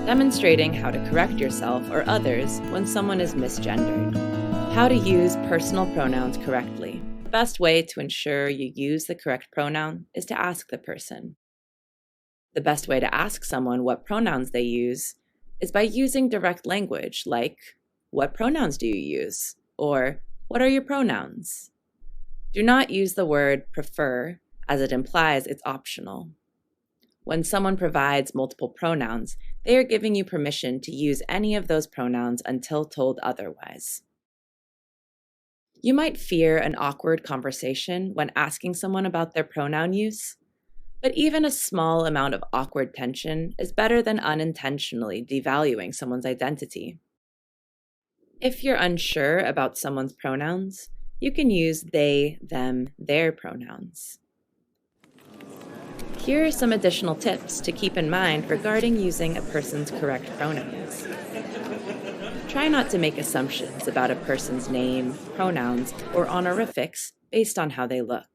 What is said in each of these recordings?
demonstrating how to correct yourself or others when someone is misgendered. How to use personal pronouns correctly. The best way to ensure you use the correct pronoun is to ask the person. The best way to ask someone what pronouns they use is by using direct language like, "What pronouns do you use?" or "What are your pronouns?" Do not use the word prefer, as it implies it's optional. When someone provides multiple pronouns, they are giving you permission to use any of those pronouns until told otherwise. You might fear an awkward conversation when asking someone about their pronoun use, but even a small amount of awkward tension is better than unintentionally devaluing someone's identity. If you're unsure about someone's pronouns, you can use they, them, their pronouns. Here are some additional tips to keep in mind regarding using a person's correct pronouns. Try not to make assumptions about a person's name, pronouns, or honorifics based on how they look.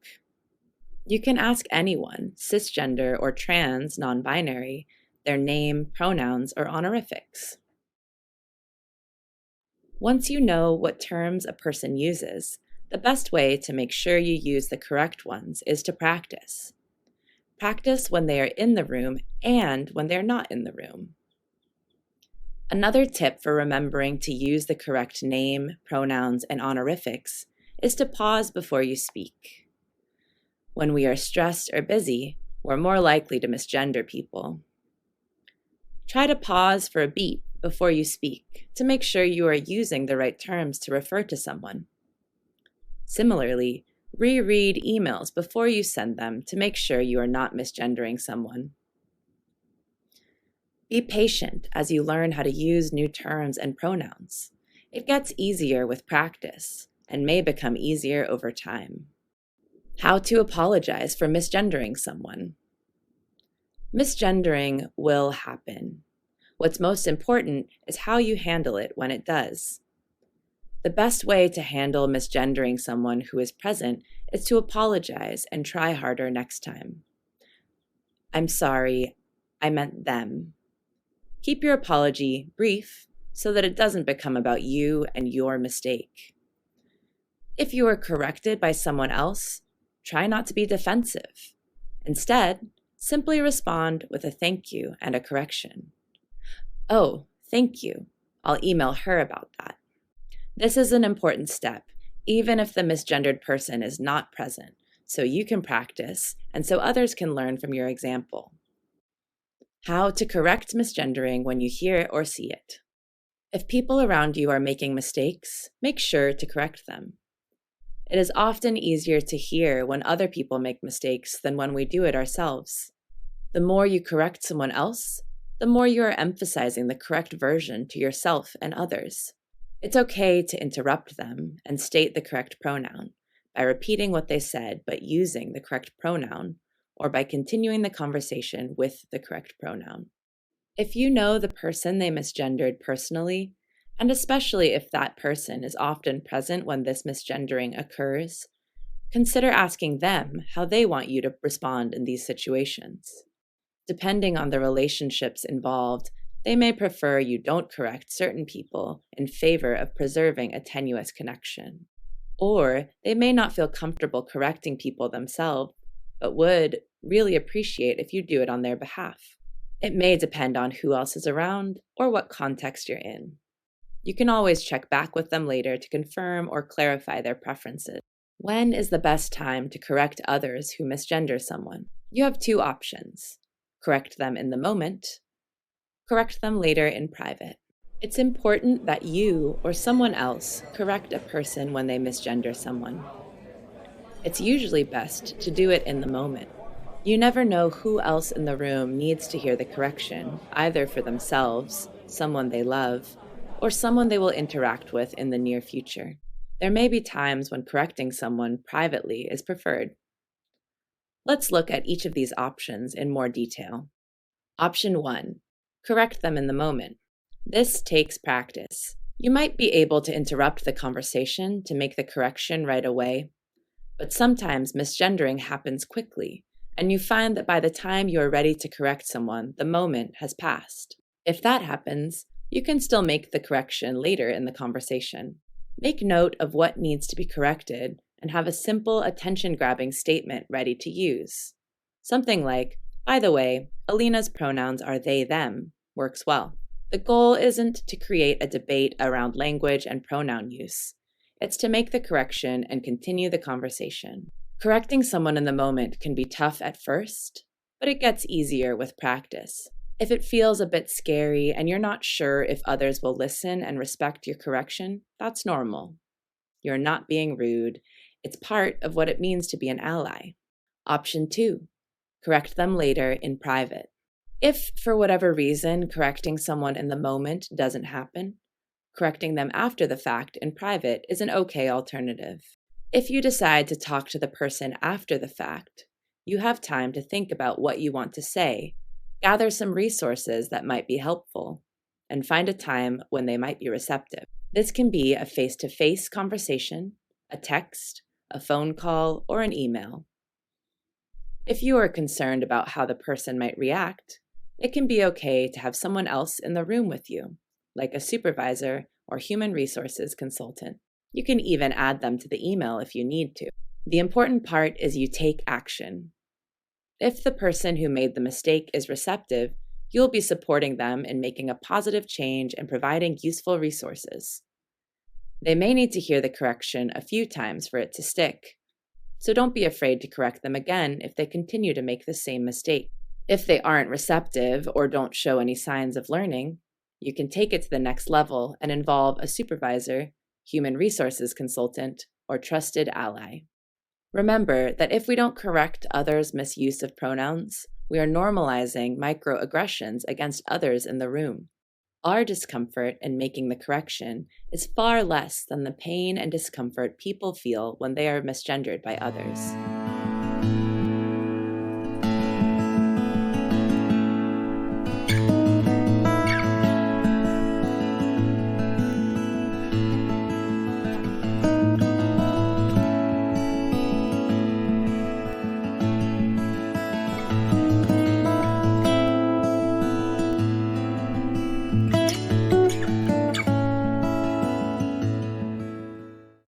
You can ask anyone, cisgender or trans, non-binary, their name, pronouns, or honorifics. Once you know what terms a person uses, the best way to make sure you use the correct ones is to practice. Practice when they are in the room and when they're not in the room. Another tip for remembering to use the correct name, pronouns, and honorifics is to pause before you speak. When we are stressed or busy, we're more likely to misgender people. Try to pause for a beat before you speak to make sure you are using the right terms to refer to someone. Similarly, reread emails before you send them to make sure you are not misgendering someone. Be patient as you learn how to use new terms and pronouns. It gets easier with practice and may become easier over time. How to apologize for misgendering someone. Misgendering will happen. What's most important is how you handle it when it does. The best way to handle misgendering someone who is present is to apologize and try harder next time. "I'm sorry, I meant them." Keep your apology brief so that it doesn't become about you and your mistake. If you are corrected by someone else, try not to be defensive. Instead, simply respond with a thank you and a correction. "Oh, thank you. I'll email her about that." This is an important step, even if the misgendered person is not present, so you can practice and so others can learn from your example. How to correct misgendering when you hear or see it. If people around you are making mistakes, make sure to correct them. It is often easier to hear when other people make mistakes than when we do it ourselves. The more you correct someone else, the more you are emphasizing the correct version to yourself and others. It's okay to interrupt them and state the correct pronoun by repeating what they said but using the correct pronoun, or by continuing the conversation with the correct pronoun. If you know the person they misgendered personally, and especially if that person is often present when this misgendering occurs, consider asking them how they want you to respond in these situations. Depending on the relationships involved, they may prefer you don't correct certain people in favor of preserving a tenuous connection. Or they may not feel comfortable correcting people themselves, but would really appreciate if you do it on their behalf. It may depend on who else is around or what context you're in. You can always check back with them later to confirm or clarify their preferences. When is the best time to correct others who misgender someone? You have two options. Correct them in the moment. Correct them later in private. It's important that you or someone else correct a person when they misgender someone. It's usually best to do it in the moment. You never know who else in the room needs to hear the correction, either for themselves, someone they love, or someone they will interact with in the near future. There may be times when correcting someone privately is preferred. Let's look at each of these options in more detail. Option 1. Correct them in the moment. This takes practice. You might be able to interrupt the conversation to make the correction right away, but sometimes misgendering happens quickly, and you find that by the time you are ready to correct someone, the moment has passed. If that happens, you can still make the correction later in the conversation. Make note of what needs to be corrected and have a simple attention-grabbing statement ready to use. Something like, "By the way, Alina's pronouns are they, them," works well. The goal isn't to create a debate around language and pronoun use. It's to make the correction and continue the conversation. Correcting someone in the moment can be tough at first, but it gets easier with practice. If it feels a bit scary and you're not sure if others will listen and respect your correction, that's normal. You're not being rude. It's part of what it means to be an ally. Option 2, correct them later in private. If, for whatever reason, correcting someone in the moment doesn't happen, correcting them after the fact in private is an okay alternative. If you decide to talk to the person after the fact, you have time to think about what you want to say, gather some resources that might be helpful, and find a time when they might be receptive. This can be a face-to-face conversation, a text, a phone call, or an email. If you are concerned about how the person might react, it can be okay to have someone else in the room with you, like a supervisor or human resources consultant. You can even add them to the email if you need to. The important part is you take action. If the person who made the mistake is receptive, you'll be supporting them in making a positive change and providing useful resources. They may need to hear the correction a few times for it to stick, so don't be afraid to correct them again if they continue to make the same mistake. If they aren't receptive or don't show any signs of learning, you can take it to the next level and involve a supervisor, human resources consultant, or trusted ally. Remember that if we don't correct others' misuse of pronouns, we are normalizing microaggressions against others in the room. Our discomfort in making the correction is far less than the pain and discomfort people feel when they are misgendered by others.